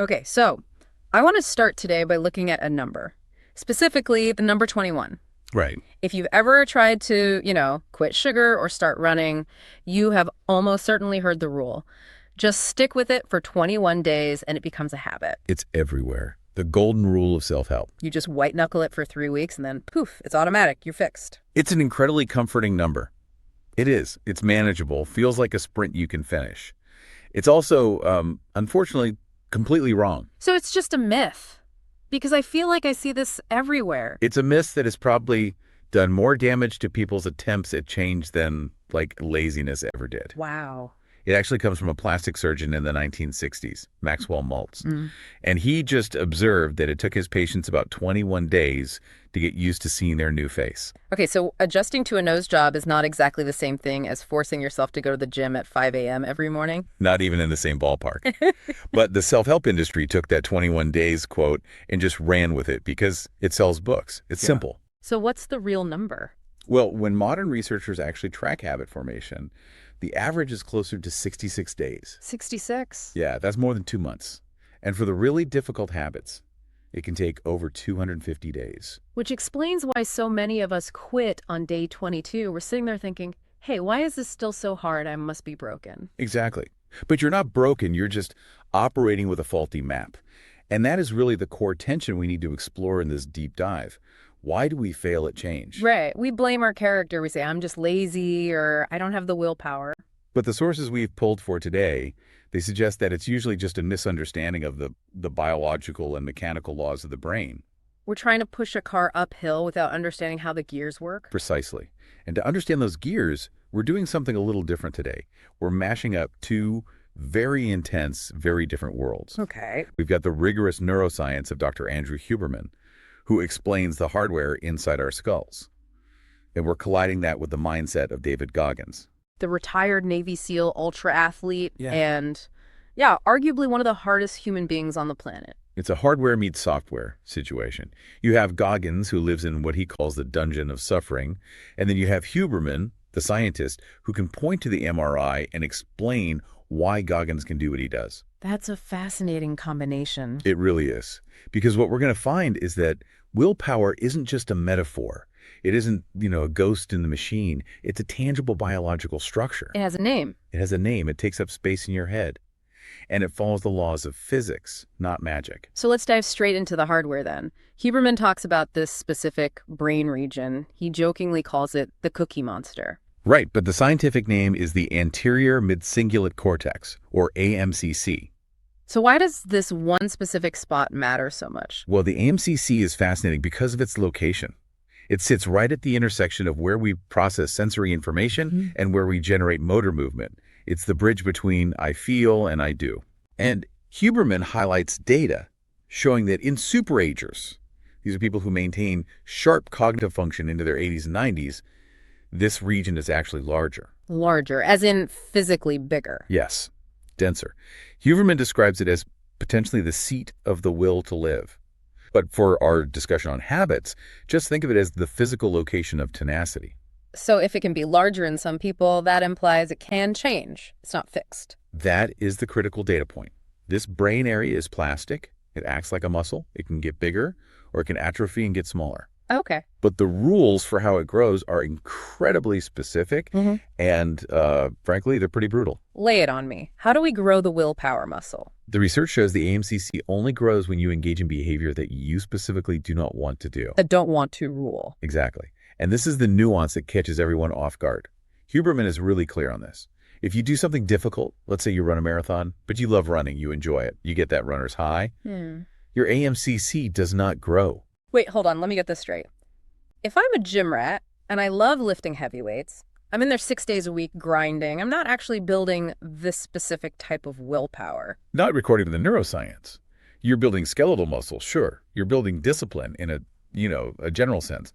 Okay, so I want to start today by looking at a number, specifically the number 21. Right. If you've ever tried to, quit sugar or start running, you have almost certainly heard the rule. Just stick with it for 21 days and it becomes a habit. It's everywhere. The golden rule of self-help. You just white knuckle it for 3 weeks and then poof, it's automatic. You're fixed. It's an incredibly comforting number. It is. It's manageable. Feels like a sprint you can finish. It's also, unfortunately, completely wrong. So it's just a myth. Because I feel like I see this everywhere. It's a myth that has probably done more damage to people's attempts at change than, laziness ever did. Wow. It actually comes from a plastic surgeon in the 1960s, Maxwell Maltz. And he just observed that it took his patients about 21 days to get used to seeing their new face. Okay, so adjusting to a nose job is not exactly the same thing as forcing yourself to go to the gym at 5 a.m. every morning? Not even in the same ballpark. But the self-help industry took that 21 days quote and just ran with it because it sells books. It's simple. So what's the real number? Well, when modern researchers actually track habit formation, the average is closer to 66 days. 66? Yeah, that's more than 2 months. And for the really difficult habits, it can take over 250 days. Which explains why so many of us quit on day 22. We're sitting there thinking, hey, why is this still so hard? I must be broken. Exactly. But you're not broken. You're just operating with a faulty map. And that is really the core tension we need to explore in this deep dive. Why do we fail at change? Right. We blame our character. We say, I'm just lazy or I don't have the willpower. But the sources we've pulled for today, they suggest that it's usually just a misunderstanding of the biological and mechanical laws of the brain. We're trying to push a car uphill without understanding how the gears work. Precisely. And to understand those gears, we're doing something a little different today. We're mashing up two very intense, very different worlds. Okay. We've got the rigorous neuroscience of Dr. Andrew Huberman, who explains the hardware inside our skulls. And we're colliding that with the mindset of David Goggins. The retired Navy SEAL ultra athlete and, arguably one of the hardest human beings on the planet. It's a hardware meets software situation. You have Goggins, who lives in what he calls the dungeon of suffering, and then you have Huberman, the scientist, who can point to the MRI and explain why Goggins can do what he does. That's a fascinating combination. It really is. Because what we're going to find is that willpower isn't just a metaphor. It isn't, a ghost in the machine. It's a tangible biological structure. It has a name. It has a name. It takes up space in your head. And it follows the laws of physics, not magic. So let's dive straight into the hardware then. Huberman talks about this specific brain region. He jokingly calls it the cookie monster. Right, but the scientific name is the anterior midcingulate cortex, or AMCC. So why does this one specific spot matter so much? Well, the AMCC is fascinating because of its location. It sits right at the intersection of where we process sensory information and where we generate motor movement. It's the bridge between I feel and I do. And Huberman highlights data showing that in superagers, these are people who maintain sharp cognitive function into their 80s and 90s, this region is actually larger. Larger, as in physically bigger. Yes, denser. Huberman describes it as potentially the seat of the will to live. But for our discussion on habits, just think of it as the physical location of tenacity. So if it can be larger in some people, that implies it can change. It's not fixed. That is the critical data point. This brain area is plastic. It acts like a muscle. It can get bigger, or it can atrophy and get smaller. Okay. But the rules for how it grows are incredibly specific, and frankly, they're pretty brutal. Lay it on me. How do we grow the willpower muscle? The research shows the AMCC only grows when you engage in behavior that you specifically do not want to do. That don't want to rule. Exactly. And this is the nuance that catches everyone off guard. Huberman is really clear on this. If you do something difficult, let's say you run a marathon, but you love running, you enjoy it, you get that runner's high, your AMCC does not grow. Wait, hold on. Let me get this straight. If I'm a gym rat and I love lifting heavy weights, I'm in there 6 days a week grinding, I'm not actually building this specific type of willpower. Not according to the neuroscience. You're building skeletal muscle, sure. You're building discipline in a general sense.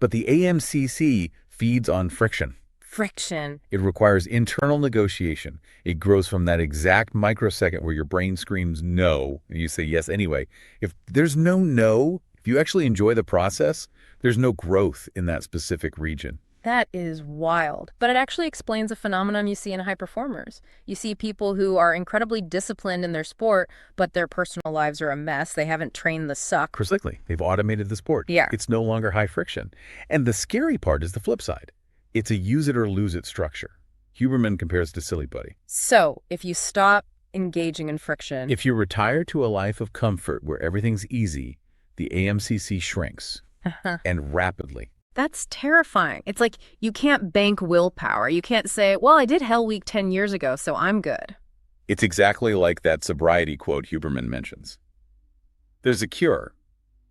But the AMCC feeds on friction. Friction. It requires internal negotiation. It grows from that exact microsecond where your brain screams no, and you say yes anyway. If there's no, if you actually enjoy the process, there's no growth in that specific region. That is wild. But it actually explains a phenomenon you see in high performers. You see people who are incredibly disciplined in their sport, but their personal lives are a mess. They haven't trained the suck. Precisely. They've automated the sport. Yeah. It's no longer high friction. And the scary part is the flip side. It's a use it or lose it structure. Huberman compares to silly putty. So, if you stop engaging in friction... If you retire to a life of comfort where everything's easy, the AMCC shrinks. And rapidly. That's terrifying. It's like you can't bank willpower. You can't say, well, I did Hell Week 10 years ago, so I'm good. It's exactly like that sobriety quote Huberman mentions. There's a cure,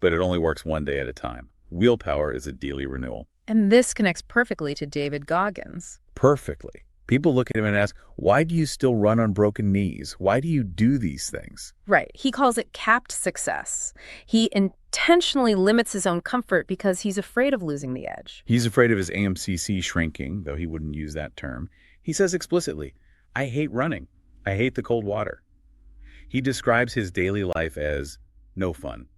but it only works one day at a time. Willpower is a daily renewal. And this connects perfectly to David Goggins. Perfectly. People look at him and ask, why do you still run on broken knees? Why do you do these things? Right. He calls it capped success. He intentionally limits his own comfort because he's afraid of losing the edge. He's afraid of his AMCC shrinking, though he wouldn't use that term. He says explicitly, I hate running. I hate the cold water. He describes his daily life as no fun.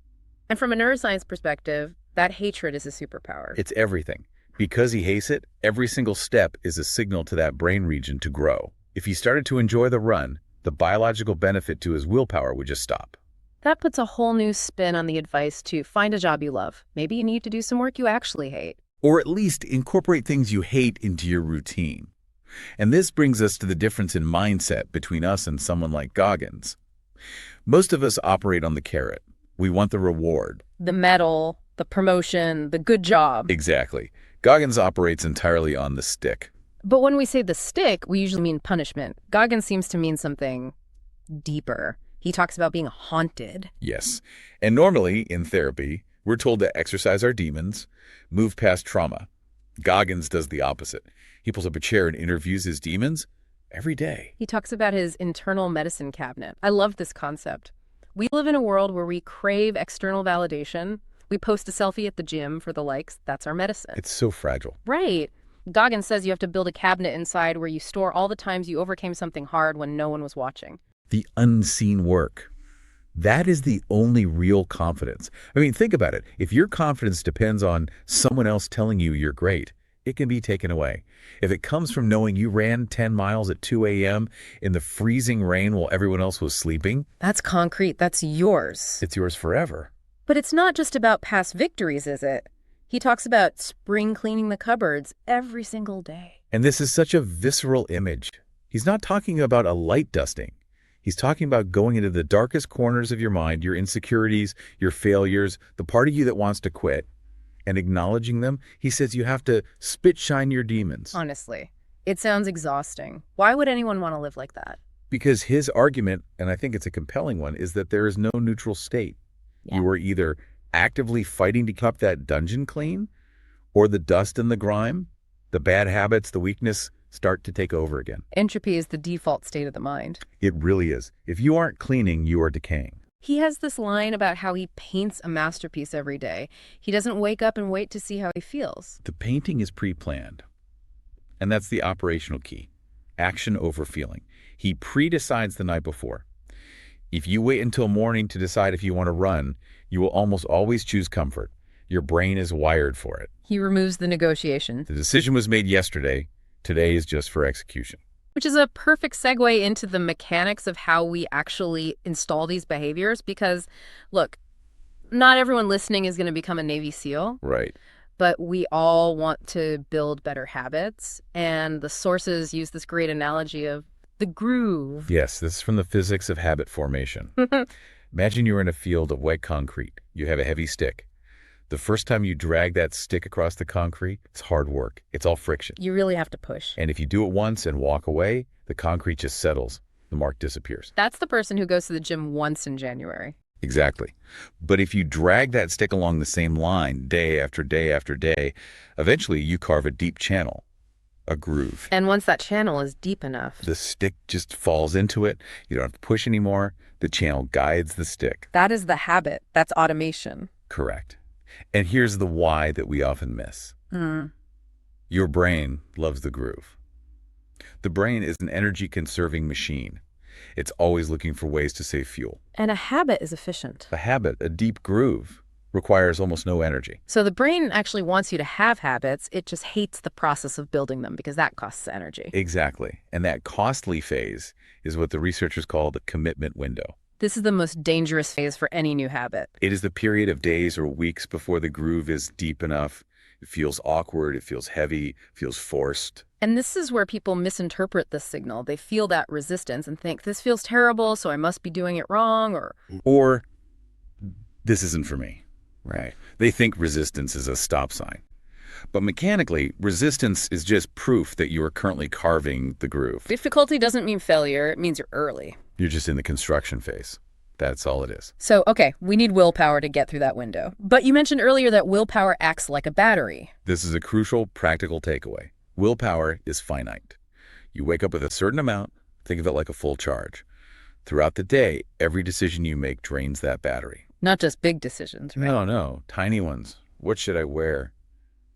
And from a neuroscience perspective, that hatred is a superpower. It's everything. Because he hates it, every single step is a signal to that brain region to grow. If he started to enjoy the run, the biological benefit to his willpower would just stop. That puts a whole new spin on the advice to find a job you love. Maybe you need to do some work you actually hate. Or at least incorporate things you hate into your routine. And this brings us to the difference in mindset between us and someone like Goggins. Most of us operate on the carrot. We want the reward. The medal, the promotion, the good job. Exactly. Goggins operates entirely on the stick. But when we say the stick, we usually mean punishment. Goggins seems to mean something deeper. He talks about being haunted. Yes. And normally, in therapy, we're told to exercise our demons, move past trauma. Goggins does the opposite. He pulls up a chair and interviews his demons every day. He talks about his internal medicine cabinet. I love this concept. We live in a world where we crave external validation. We post a selfie at the gym for the likes. That's our medicine. It's so fragile. Right. Goggins says you have to build a cabinet inside where you store all the times you overcame something hard when no one was watching. The unseen work. That is the only real confidence. I mean, think about it. If your confidence depends on someone else telling you you're great, it can be taken away. If it comes from knowing you ran 10 miles at 2 a.m. in the freezing rain while everyone else was sleeping, that's concrete. That's yours. it's yours forever. But it's not just about past victories, is it? He talks about spring cleaning the cupboards every single day. And this is such a visceral image. He's not talking about a light dusting. He's talking about going into the darkest corners of your mind, your insecurities, your failures, the part of you that wants to quit, and acknowledging them. He says you have to spit shine your demons. Honestly, it sounds exhausting. Why would anyone want to live like that? Because his argument, and I think it's a compelling one, is that there is no neutral state. Yeah. You are either actively fighting to keep that dungeon clean, or the dust and the grime, the bad habits, the weakness start to take over again. Entropy is the default state of the mind. It really is. If you aren't cleaning, you are decaying. He has this line about how he paints a masterpiece every day. He doesn't wake up and wait to see how he feels. The painting is pre-planned. And that's the operational key. Action over feeling. He pre-decides the night before. If you wait until morning to decide if you want to run, you will almost always choose comfort. Your brain is wired for it. He removes the negotiation. The decision was made yesterday. Today is just for execution. Which is a perfect segue into the mechanics of how we actually install these behaviors. Because, look, not everyone listening is going to become a Navy SEAL. Right. But we all want to build better habits. And the sources use this great analogy of the groove. Yes, this is from the physics of habit formation. Imagine you're in a field of wet concrete. You have a heavy stick. The first time you drag that stick across the concrete, it's hard work. It's all friction. You really have to push. And if you do it once and walk away, the concrete just settles. The mark disappears. That's the person who goes to the gym once in January. Exactly. But if you drag that stick along the same line day after day after day, eventually you carve a deep channel, a groove. And once that channel is deep enough, The stick just falls into it. You don't have to push anymore. The channel guides the stick. that is the habit. That's automation. Correct. And here's the why that we often miss. Your brain loves the groove. The brain is an energy-conserving machine. It's always looking for ways to save fuel. And a habit is efficient. A habit, a deep groove, requires almost no energy. So the brain actually wants you to have habits. It just hates the process of building them because that costs energy. Exactly. And that costly phase is what the researchers call the commitment window. This is the most dangerous phase for any new habit. It is the period of days or weeks before the groove is deep enough. It feels awkward, it feels heavy, feels forced. And this is where people misinterpret this signal. They feel that resistance and think, this feels terrible, so I must be doing it wrong, Or, this isn't for me. Right. They think resistance is a stop sign. But mechanically, resistance is just proof that you are currently carving the groove. Difficulty doesn't mean failure. It means you're early. You're just in the construction phase. That's all it is. So, okay, we need willpower to get through that window. But you mentioned earlier that willpower acts like a battery. This is a crucial practical takeaway. Willpower is finite. You wake up with a certain amount, think of it like a full charge. Throughout the day, every decision you make drains that battery. Not just big decisions, right? No, tiny ones. What should I wear?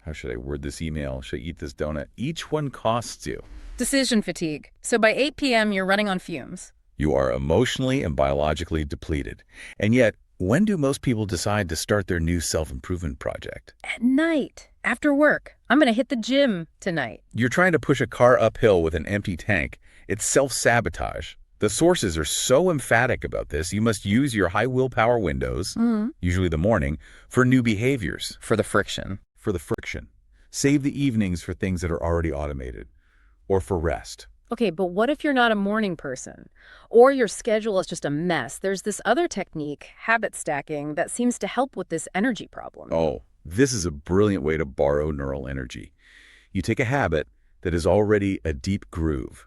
How should I word this email? Should I eat this donut? Each one costs you. Decision fatigue. So by 8 p.m., you're running on fumes. You are emotionally and biologically depleted. And yet, when do most people decide to start their new self-improvement project? At night, after work. I'm going to hit the gym tonight. You're trying to push a car uphill with an empty tank. It's self-sabotage. The sources are so emphatic about this, you must use your high willpower windows, usually the morning, for new behaviors. For the friction. Save the evenings for things that are already automated, or for rest. Okay, but what if you're not a morning person? Or your schedule is just a mess? There's this other technique, habit stacking, that seems to help with this energy problem. Oh, this is a brilliant way to borrow neural energy. You take a habit that is already a deep groove,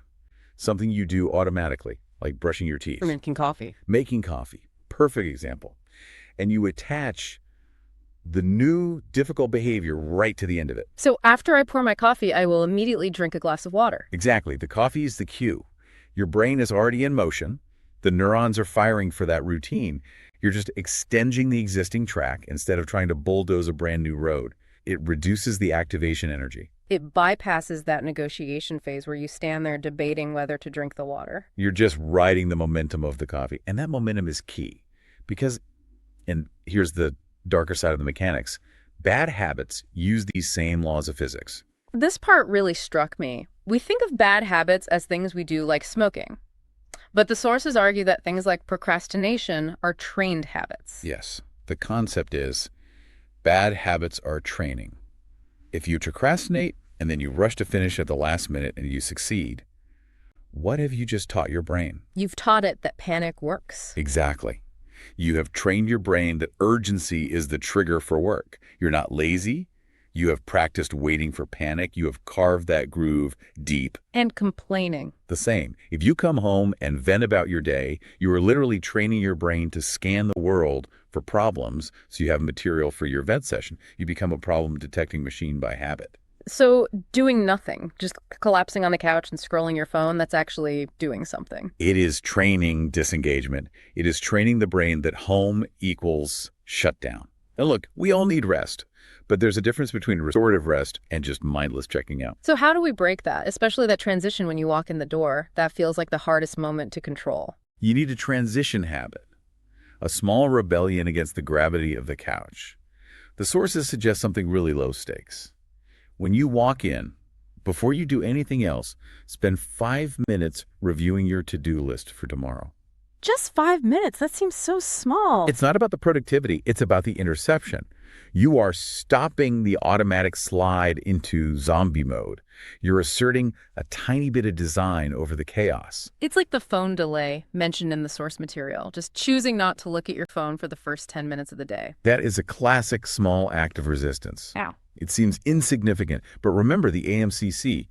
something you do automatically, like brushing your teeth. Or making coffee. Making coffee. Perfect example. And you attach the new difficult behavior right to the end of it. So after I pour my coffee, I will immediately drink a glass of water. Exactly. The coffee is the cue. Your brain is already in motion. The neurons are firing for that routine. You're just extending the existing track instead of trying to bulldoze a brand new road. It reduces the activation energy. It bypasses that negotiation phase where you stand there debating whether to drink the water. You're just riding the momentum of the coffee. And that momentum is key because, and here's the darker side of the mechanics, bad habits use these same laws of physics. This part really struck me. We think of bad habits as things we do like smoking. But the sources argue that things like procrastination are trained habits. Yes. The concept is bad habits are training. If you procrastinate and then you rush to finish at the last minute and you succeed, what have you just taught your brain? You've taught it that panic works. Exactly. You have trained your brain that urgency is the trigger for work. You're not lazy. You have practiced waiting for panic. You have carved that groove deep. And complaining. The same. If you come home and vent about your day, you are literally training your brain to scan the world for problems so you have material for your vent session. You become a problem detecting machine by habit. So doing nothing, just collapsing on the couch and scrolling your phone, that's actually doing something. It is training disengagement. It is training the brain that home equals shutdown. Now look, we all need rest, but there's a difference between restorative rest and just mindless checking out. So how do we break that, especially that transition when you walk in the door? That feels like the hardest moment to control. You need a transition habit, a small rebellion against the gravity of the couch. The sources suggest something really low stakes. When you walk in, before you do anything else, spend 5 minutes reviewing your to-do list for tomorrow. Just 5 minutes? That seems so small. It's not about the productivity, it's about the interception. You are stopping the automatic slide into zombie mode. You're asserting a tiny bit of design over the chaos. It's like the phone delay mentioned in the source material, just choosing not to look at your phone for the first 10 minutes of the day. That is a classic small act of resistance. Ow. It seems insignificant, but remember the AMCC.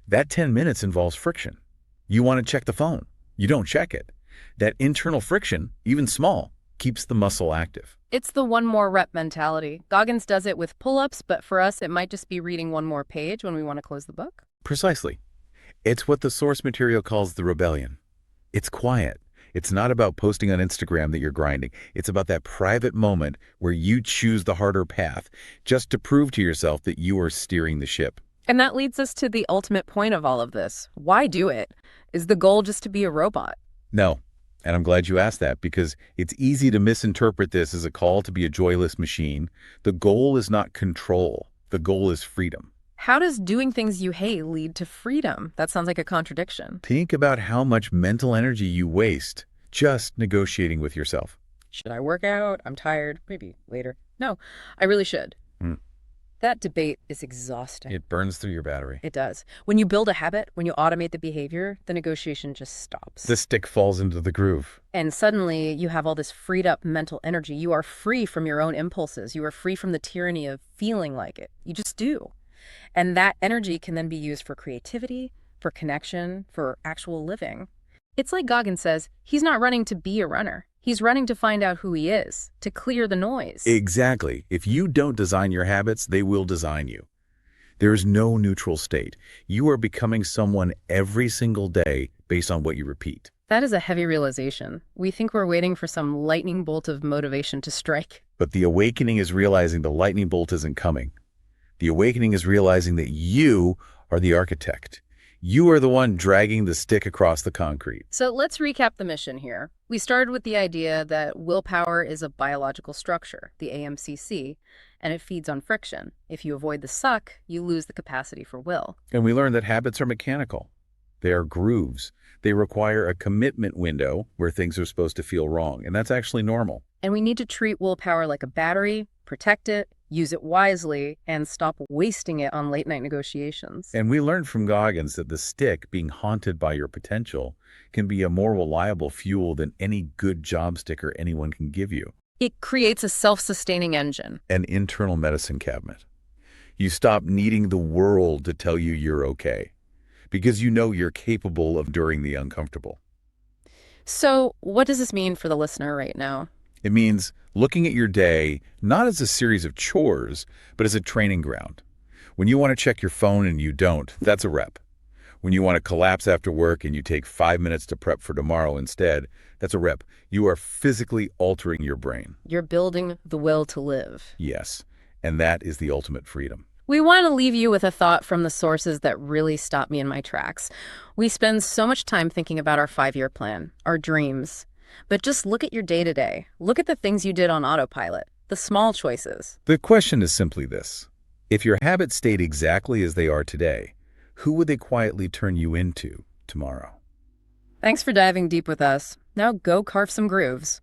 That 10 minutes involves friction. You want to check the phone. You don't check it. That internal friction, even small, keeps the muscle active. It's the one more rep mentality. Goggins does it with pull-ups, but for us, it might just be reading one more page when we want to close the book. Precisely. It's what the source material calls the rebellion. It's quiet. It's not about posting on Instagram that you're grinding. It's about that private moment where you choose the harder path just to prove to yourself that you are steering the ship. And that leads us to the ultimate point of all of this. Why do it? Is the goal just to be a robot? No, And I'm glad you asked that because it's easy to misinterpret this as a call to be a joyless machine. The goal is not control. The goal is freedom. How does doing things you hate lead to freedom? That sounds like a contradiction. Think about how much mental energy you waste just negotiating with yourself. Should I work out? I'm tired. Maybe later. No, I really should. Mm. That debate is exhausting. It burns through your battery. It does. When you build a habit, when you automate the behavior, the negotiation just stops. The stick falls into the groove. And suddenly you have all this freed up mental energy. You are free from your own impulses. You are free from the tyranny of feeling like it. You just do. And that energy can then be used for creativity, for connection, for actual living. It's like Goggins says, he's not running to be a runner. He's running to find out who he is, to clear the noise. Exactly. If you don't design your habits, they will design you. There is no neutral state. You are becoming someone every single day based on what you repeat. That is a heavy realization. We think we're waiting for some lightning bolt of motivation to strike. But the awakening is realizing the lightning bolt isn't coming. The awakening is realizing that you are the architect. You are the one dragging the stick across the concrete. So let's recap the mission here. We started with the idea that willpower is a biological structure, the AMCC, and it feeds on friction. If you avoid the suck, you lose the capacity for will. And we learned that habits are mechanical. They are grooves. They require a commitment window where things are supposed to feel wrong, and that's actually normal. And we need to treat willpower like a battery, protect it, use it wisely, and stop wasting it on late-night negotiations. And we learned from Goggins that the stick, being haunted by your potential, can be a more reliable fuel than any good job sticker anyone can give you. It creates a self-sustaining engine. An internal medicine cabinet. You stop needing the world to tell you you're okay, because you know you're capable of enduring the uncomfortable. So what does this mean for the listener right now? It means looking at your day not as a series of chores, but as a training ground. When you want to check your phone and you don't, that's a rep. When you want to collapse after work and you take 5 minutes to prep for tomorrow instead, that's a rep. You are physically altering your brain. You're building the will to live. Yes, and that is the ultimate freedom. We want to leave you with a thought from the sources that really stopped me in my tracks. We spend so much time thinking about our 5-year plan, our dreams. But just look at your day-to-day. Look at the things you did on autopilot, the small choices. The question is simply this. If your habits stayed exactly as they are today, who would they quietly turn you into tomorrow? Thanks for diving deep with us. Now go carve some grooves.